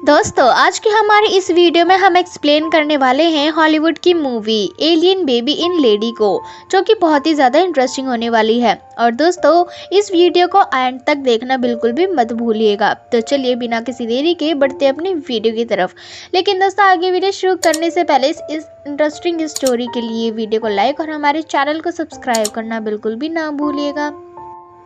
दोस्तों आज की हमारी इस वीडियो में हम एक्सप्लेन करने वाले हैं हॉलीवुड की movie alien baby in lady को, जो कि बहुत ही ज़्यादा इंटरेस्टिंग होने वाली है। और दोस्तों इस वीडियो को एंड तक देखना बिल्कुल भी मत भूलिएगा। तो चलिए बिना किसी देरी के बढ़ते अपनी वीडियो की तरफ। लेकिन दोस्तों आगे वीडियो शुरू करने से पहले इस इंटरेस्टिंग स्टोरी के लिए वीडियो को लाइक और हमारे चैनल को सब्सक्राइब करना बिल्कुल भी ना भूलिएगा।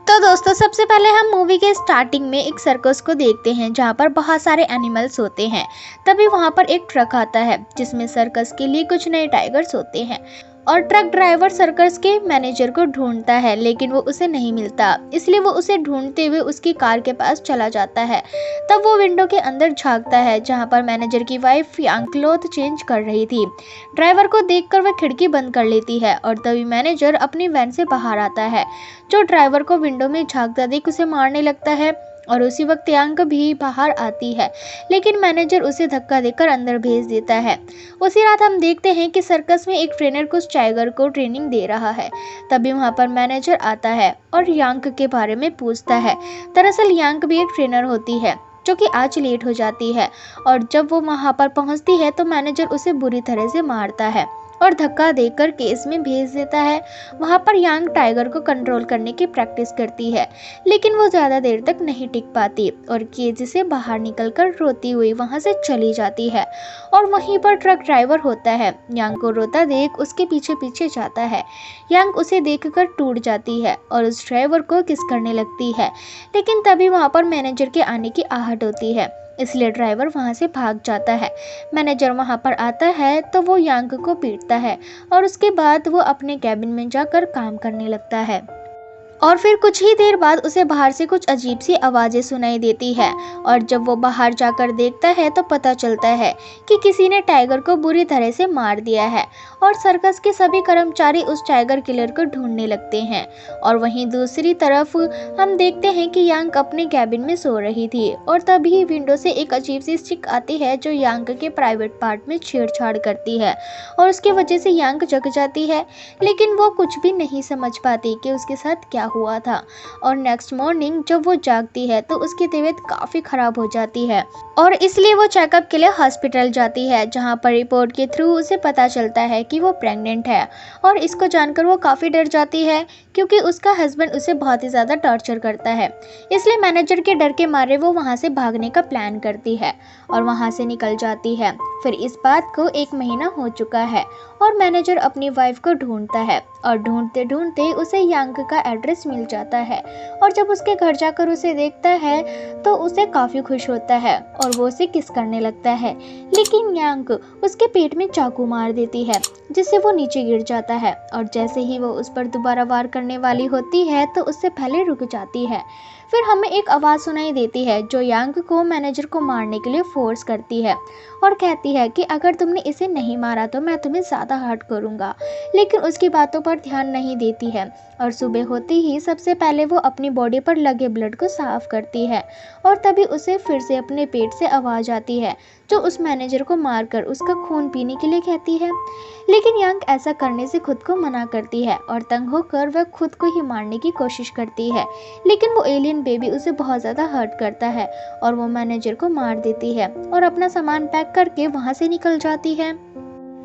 तो दोस्तों सबसे पहले हम मूवी के स्टार्टिंग में एक सर्कस को देखते हैं जहाँ पर बहुत सारे एनिमल्स होते हैं। तभी वहाँ पर एक ट्रक आता है जिसमें सर्कस के लिए कुछ नए टाइगर्स होते हैं और ट्रक ड्राइवर सर्कस के मैनेजर को ढूंढता है, लेकिन वो उसे नहीं मिलता। इसलिए वो उसे ढूंढते हुए उसकी कार के पास चला जाता है। तब वो विंडो के अंदर झांकता है जहाँ पर मैनेजर की वाइफ यांग क्लॉथ चेंज कर रही थी। ड्राइवर को देखकर वह खिड़की बंद कर लेती है और तभी मैनेजर अपनी वैन से बाहर आता है, जो ड्राइवर को विंडो में झांकता देख उसे मारने लगता है। और उसी वक्त यांग भी बाहर आती है, लेकिन मैनेजर उसे धक्का देकर अंदर भेज देता है। उसी रात हम देखते हैं कि सर्कस में एक ट्रेनर कुछ टाइगर को ट्रेनिंग दे रहा है। तभी वहां पर मैनेजर आता है और यांग के बारे में पूछता है। दरअसल यांग भी एक ट्रेनर होती है जो कि आज लेट हो जाती है, और जब वो वहां पर पहुंचती है तो मैनेजर उसे बुरी तरह से मारता है और धक्का देकर केस में भेज देता है। वहाँ पर यांग टाइगर को कंट्रोल करने की प्रैक्टिस करती है, लेकिन वो ज़्यादा देर तक नहीं टिक पाती और केज से बाहर निकलकर रोती हुई वहाँ से चली जाती है। और वहीं पर ट्रक ड्राइवर होता है, यांग को रोता देख उसके पीछे पीछे जाता है। यांग उसे देखकर टूट जाती है और उस ड्राइवर को किस करने लगती है, लेकिन तभी वहाँ पर मैनेजर के आने की आहट होती है, इसलिए ड्राइवर वहां से भाग जाता है। मैनेजर वहां पर आता है तो वो यांग को पीटता है और उसके बाद वो अपने कैबिन में जाकर काम करने लगता है। और फिर कुछ ही देर बाद उसे बाहर से कुछ अजीब सी आवाज़ें सुनाई देती है, और जब वो बाहर जाकर देखता है तो पता चलता है कि किसी ने टाइगर को बुरी तरह से मार दिया है। और सर्कस के सभी कर्मचारी उस टाइगर किलर को ढूंढने लगते हैं। और वहीं दूसरी तरफ हम देखते हैं कि यांग अपने कैबिन में सो रही थी, और तभी विंडो से एक अजीब सी चिक आती है जो यांग के प्राइवेट पार्ट में छेड़छाड़ करती है, और उसकी वजह से यांग जग जाती है। लेकिन वो कुछ भी नहीं समझ पाती कि उसके साथ क्या हुआ था। और नेक्स्ट मॉर्निंग जब वो जागती है तो उसकी तबीयत काफी खराब हो जाती है, और इसलिए वो चेकअप के लिए हॉस्पिटल जाती है, जहां पर रिपोर्ट के थ्रू उसे पता चलता है कि वो प्रेग्नेंट है। और इसको जानकर वो काफी डर जाती है, क्योंकि उसका हस्बैंड उसे बहुत ही ज्यादा टॉर्चर करता है। इसलिए मैनेजर के डर के मारे वो वहां से भागने का प्लान करती है और वहां से निकल जाती है। फिर इस बात को 1 महीना हो चुका है और मैनेजर अपनी वाइफ को ढूंढता है, और ढूंढते ढूंढते उसे यांग का एड्रेस मिल जाता है। और जब उसके घर जाकर उसे देखता है तो उसे काफी खुश होता है और वो उसे किस करने लगता है, लेकिन यांग उसके पेट में चाकू मार देती है, जिससे वो नीचे गिर जाता है। और जैसे ही वो उस पर दोबारा वार करने वाली होती है तो उससे पहले रुक जाती है। फिर हमें एक आवाज़ सुनाई देती है जो यांग को मैनेजर को मारने के लिए फोर्स करती है और कहती है कि अगर तुमने इसे नहीं मारा तो मैं तुम्हें ज़्यादा हर्ट करूँगा। लेकिन उसकी बातों पर ध्यान नहीं देती है, और सुबह होते ही सबसे पहले वो अपनी बॉडी पर लगे ब्लड को साफ करती है। और तभी उसे फिर से अपने पेट से आवाज़ आती है जो उस मैनेजर को मारकर उसका खून पीने के लिए कहती है। लेकिन यांग ऐसा करने से खुद को मना करती है और तंग होकर वह खुद को ही मारने की कोशिश करती है। लेकिन वो एलियन बेबी उसे बहुत ज़्यादा हर्ट करता है और वो मैनेजर को मार देती है और अपना सामान पैक करके वहाँ से निकल जाती है।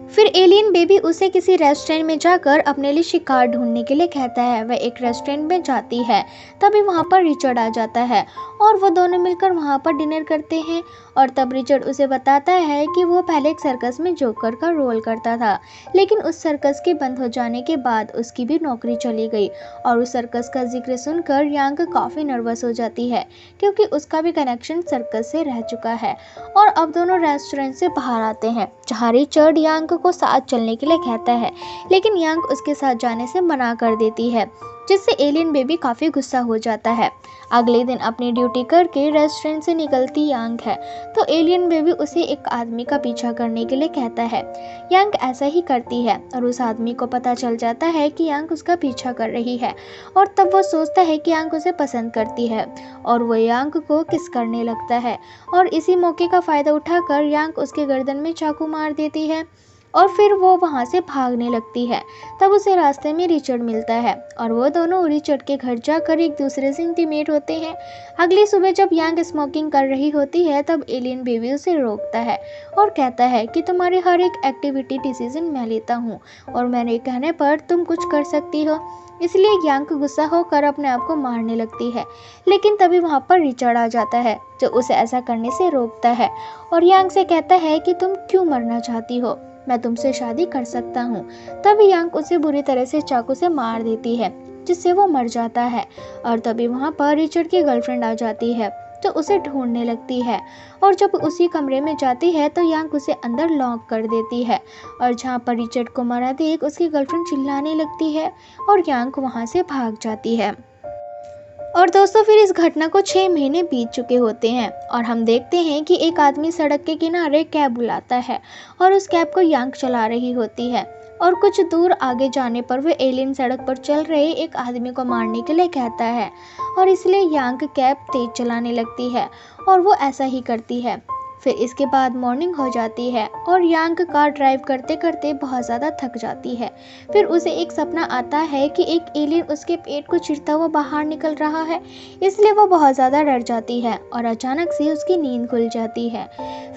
फिर एलियन बेबी उसे किसी रेस्टोरेंट में जाकर अपने लिए शिकार ढूंढने के लिए कहता है। वह एक रेस्टोरेंट में जाती है, तभी वहाँ पर रिचर्ड आ जाता है और वो दोनों मिलकर वहाँ पर डिनर करते हैं। और तब रिचर्ड उसे बताता है कि वो पहले एक सर्कस में जोकर का रोल करता था, लेकिन उस सर्कस के बंद हो जाने के बाद उसकी भी नौकरी चली गई। और उस सर्कस का जिक्र सुनकर यांग काफ़ी नर्वस हो जाती है, क्योंकि उसका भी कनेक्शन सर्कस से रह चुका है। और अब दोनों रेस्टोरेंट से बाहर आते हैं, जहाँ रिचर्ड यांग को साथ चलने के लिए कहता है, लेकिन यांग उसके साथ जाने से मना कर देती है, जिससे एलियन बेबी काफ़ी गुस्सा हो जाता है। अगले दिन अपनी ड्यूटी करके रेस्टोरेंट से निकलती यांग है तो एलियन बेबी उसे एक आदमी का पीछा करने के लिए कहता है। यांग ऐसा ही करती है और उस आदमी को पता चल जाता है कि यांग उसका पीछा कर रही है, और तब वो सोचता है कि यांग उसे पसंद करती है और वो यांग को किस करने लगता है। और इसी मौके का फ़ायदा उठाकर यांग उसके गर्दन में चाकू मार देती है। और फिर वो वहाँ से भागने लगती है। तब उसे रास्ते में रिचर्ड मिलता है और वो दोनों रिचर्ड के घर जाकर एक दूसरे से इंटीमेट होते हैं। अगली सुबह जब यांग स्मोकिंग कर रही होती है तब एलियन बेबी उसे रोकता है और कहता है कि तुम्हारी हर एक एक्टिविटी डिसीजन मैं लेता हूँ और मेरे कहने पर तुम कुछ कर सकती हो। इसलिए यांग गुस्सा होकर अपने आप को मारने लगती है, लेकिन तभी वहाँ पर रिचर्ड आ जाता है जो उसे ऐसा करने से रोकता है और यांग से कहता है कि तुम क्यों मरना चाहती हो, मैं तुमसे शादी कर सकता हूँ। तभी यांग उसे बुरी तरह से चाकू से मार देती है जिससे वो मर जाता है और तभी वहाँ पर रिचर्ड की गर्लफ्रेंड आ जाती है जो उसे ढूंढने लगती है और जब उसी कमरे में जाती है तो यांग उसे अंदर लॉक कर देती है और जहाँ पर रिचर्ड को मरा देख उसकी गर्लफ्रेंड चिल्लाने लगती है और यांग वहाँ से भाग जाती है। और दोस्तों फिर इस घटना को 6 महीने बीत चुके होते हैं और हम देखते हैं कि एक आदमी सड़क के किनारे कैब बुलाता है और उस कैब को यांग चला रही होती है और कुछ दूर आगे जाने पर वह एलियन सड़क पर चल रहे एक आदमी को मारने के लिए कहता है और इसलिए यांग कैब तेज चलाने लगती है और वो ऐसा ही करती है। फिर इसके बाद मॉर्निंग हो जाती है और यांग कार ड्राइव करते करते बहुत ज़्यादा थक जाती है। फिर उसे एक सपना आता है कि एक एलियन उसके पेट को चीरता हुआ बाहर निकल रहा है, इसलिए वो बहुत ज़्यादा डर जाती है और अचानक से उसकी नींद खुल जाती है।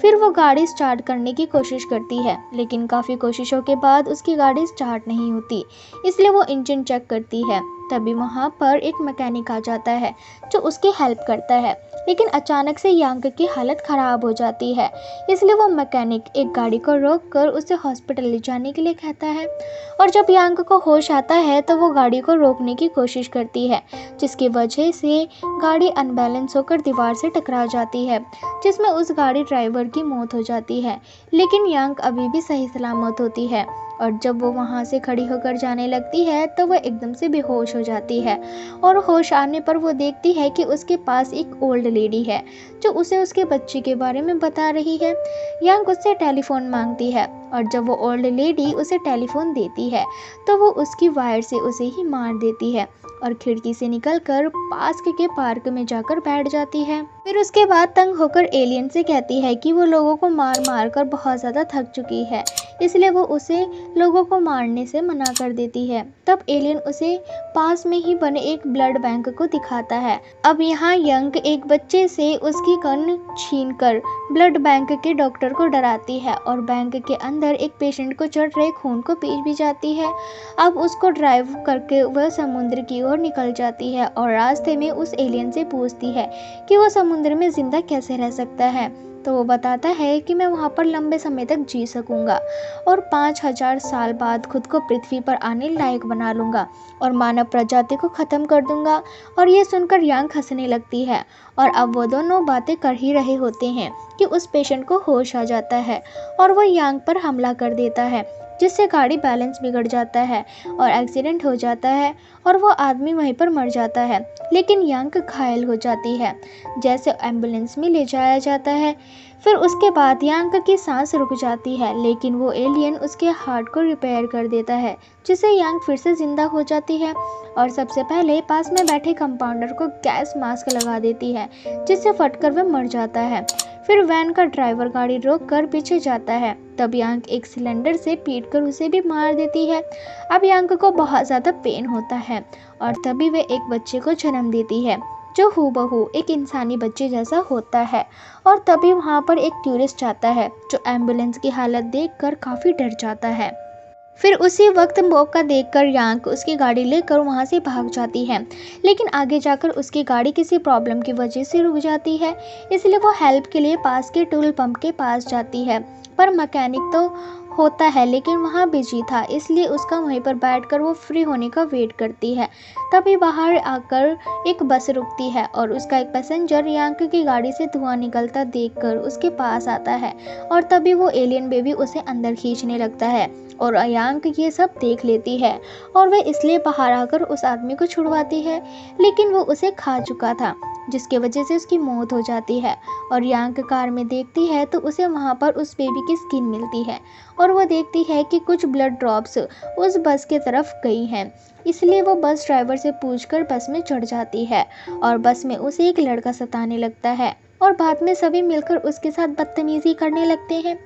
फिर वो गाड़ी स्टार्ट करने की कोशिश करती है लेकिन काफ़ी कोशिशों के बाद उसकी गाड़ी स्टार्ट नहीं होती, इसलिए वो इंजन चेक करती है। तभी वहाँ पर एक मैकेनिक आ जाता है जो उसकी हेल्प करता है, लेकिन अचानक से यांग की हालत ख़राब हो जाती है, इसलिए वो मैकेनिक एक गाड़ी को रोककर उसे हॉस्पिटल ले जाने के लिए कहता है। और जब यांग को होश आता है तो वो गाड़ी को रोकने की कोशिश करती है जिसकी वजह से गाड़ी अनबैलेंस होकर दीवार से टकरा जाती है जिसमें उस गाड़ी ड्राइवर की मौत हो जाती है, लेकिन यांग अभी भी सही सलामत होती है। और जब वो वहाँ से खड़ी होकर जाने लगती है तो वह एकदम से बेहोश हो जाती है और होश आने पर वो देखती है कि उसके पास एक ओल्ड लेडी है जो उसे उसके बच्चे के बारे में बता रही है। यांग उससे टेलीफोन मांगती है और जब वो ओल्ड लेडी उसे टेलीफोन देती है तो वो उसकी वायर से उसे ही मार देती है और खिड़की से निकलकर पास के पार्क में जाकर बैठ जाती है। फिर उसके बाद तंग होकर एलियन से कहती है कि वो लोगों को मार मार कर बहुत ज़्यादा थक चुकी है, इसलिए वो उसे लोगों को मारने से मना कर देती है। तब एलियन उसे पास में ही बने एक ब्लड बैंक को दिखाता है। अब यहाँ यंग एक बच्चे से उसकी गन छीनकर ब्लड बैंक के डॉक्टर को डराती है और बैंक के अंदर एक पेशेंट को चढ़ रहे खून को पी भी जाती है। अब उसको ड्राइव करके वह समुद्र की ओर निकल जाती है और रास्ते में उस एलियन से पूछती है कि वो समुद्र में जिंदा कैसे रह सकता है। तो वो बताता है कि मैं वहाँ पर लंबे समय तक जी सकूँगा और 5000 साल बाद खुद को पृथ्वी पर आने लायक बना लूँगा और मानव प्रजाति को ख़त्म कर दूँगा। और ये सुनकर यांग हंसने लगती है और अब वो दोनों बातें कर ही रहे होते हैं कि उस पेशेंट को होश आ जाता है और वो यांग पर हमला कर देता है जिससे गाड़ी बैलेंस बिगड़ जाता है और एक्सीडेंट हो जाता है और वो आदमी वहीं पर मर जाता है, लेकिन यांग घायल हो जाती है जैसे एम्बुलेंस में ले जाया जाता है। फिर उसके बाद यांग की सांस रुक जाती है, लेकिन वो एलियन उसके हार्ट को रिपेयर कर देता है जिससे यांग फिर से जिंदा हो जाती है और सबसे पहले पास में बैठे कंपाउंडर को गैस मास्क लगा देती है जिससे फटकर वह मर जाता है। फिर वैन का ड्राइवर गाड़ी रोककर पीछे जाता है, तब यांग एक सिलेंडर से पीटकर उसे भी मार देती है। अब यांग को बहुत ज़्यादा पेन होता है और तभी वे एक बच्चे को जन्म देती है जो हूबहू एक इंसानी बच्चे जैसा होता है। और तभी वहाँ पर एक टूरिस्ट आता है जो एम्बुलेंस की हालत देखकर काफ़ी डर जाता है। फिर उसी वक्त मौका देखकर यांग उसकी गाड़ी लेकर वहाँ से भाग जाती है, लेकिन आगे जाकर उसकी गाड़ी किसी प्रॉब्लम की वजह से रुक जाती है, इसलिए वो हेल्प के लिए पास के टूल पंप के पास जाती है। पर मैकेनिक तो होता है लेकिन वहाँ बिजी था, इसलिए उसका वहीं पर बैठकर वो फ्री होने का वेट करती है। तभी बाहर आकर एक बस रुकती है और उसका एक पैसेंजर यांग की गाड़ी से धुआं निकलता देखकर उसके पास आता है और तभी वो एलियन बेबी उसे अंदर खींचने लगता है और यांग ये सब देख लेती है और वह इसलिए बाहर आकर उस आदमी को छुड़वाती है, लेकिन वो उसे खा चुका था जिसकी वजह से उसकी मौत हो जाती है। और यांग कार में देखती है तो उसे वहाँ पर उस बेबी की स्किन मिलती है और वो देखती है कि कुछ ब्लड ड्रॉप्स उस बस के तरफ गई हैं, इसलिए वो बस ड्राइवर से पूछकर बस में चढ़ जाती है और बस में उसे एक लड़का सताने लगता है और बाद में सभी मिलकर उसके साथ बदतमीजी करने लगते हैं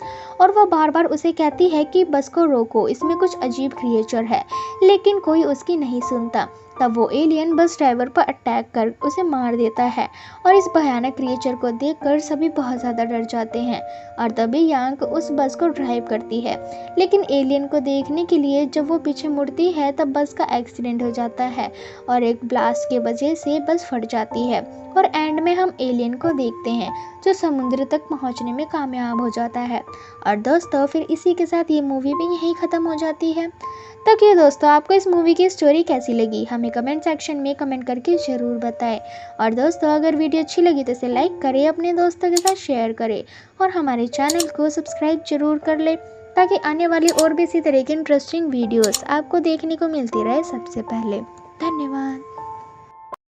और वह बार बार उसे कहती है कि बस को रोको, इसमें कुछ अजीब क्रिएचर है, लेकिन कोई उसकी नहीं सुनता। तब वो एलियन बस ड्राइवर पर अटैक कर उसे मार देता है और इस भयानक क्रिएचर को देखकर सभी बहुत ज़्यादा डर जाते हैं। और तभी यांग उस बस को ड्राइव करती है, लेकिन एलियन को देखने के लिए जब वो पीछे मुड़ती है तब बस का एक्सीडेंट हो जाता है और एक ब्लास्ट के वजह से बस फट जाती है। और एंड में हम एलियन को देखते हैं जो समुद्र तक पहुंचने में कामयाब हो जाता है। और दोस्तों फिर इसी के साथ ये मूवी भी यहीं ख़त्म हो जाती है। तो क्या दोस्तों, आपको इस मूवी की स्टोरी कैसी लगी हमें कमेंट सेक्शन में कमेंट करके ज़रूर बताएं। और दोस्तों अगर वीडियो अच्छी लगी तो इसे लाइक करें, अपने दोस्तों के साथ शेयर करें और हमारे चैनल को सब्सक्राइब जरूर कर लें ताकि आने वाली और भी इसी तरह की इंटरेस्टिंग वीडियोस आपको देखने को मिलती रहे सबसे पहले। धन्यवाद।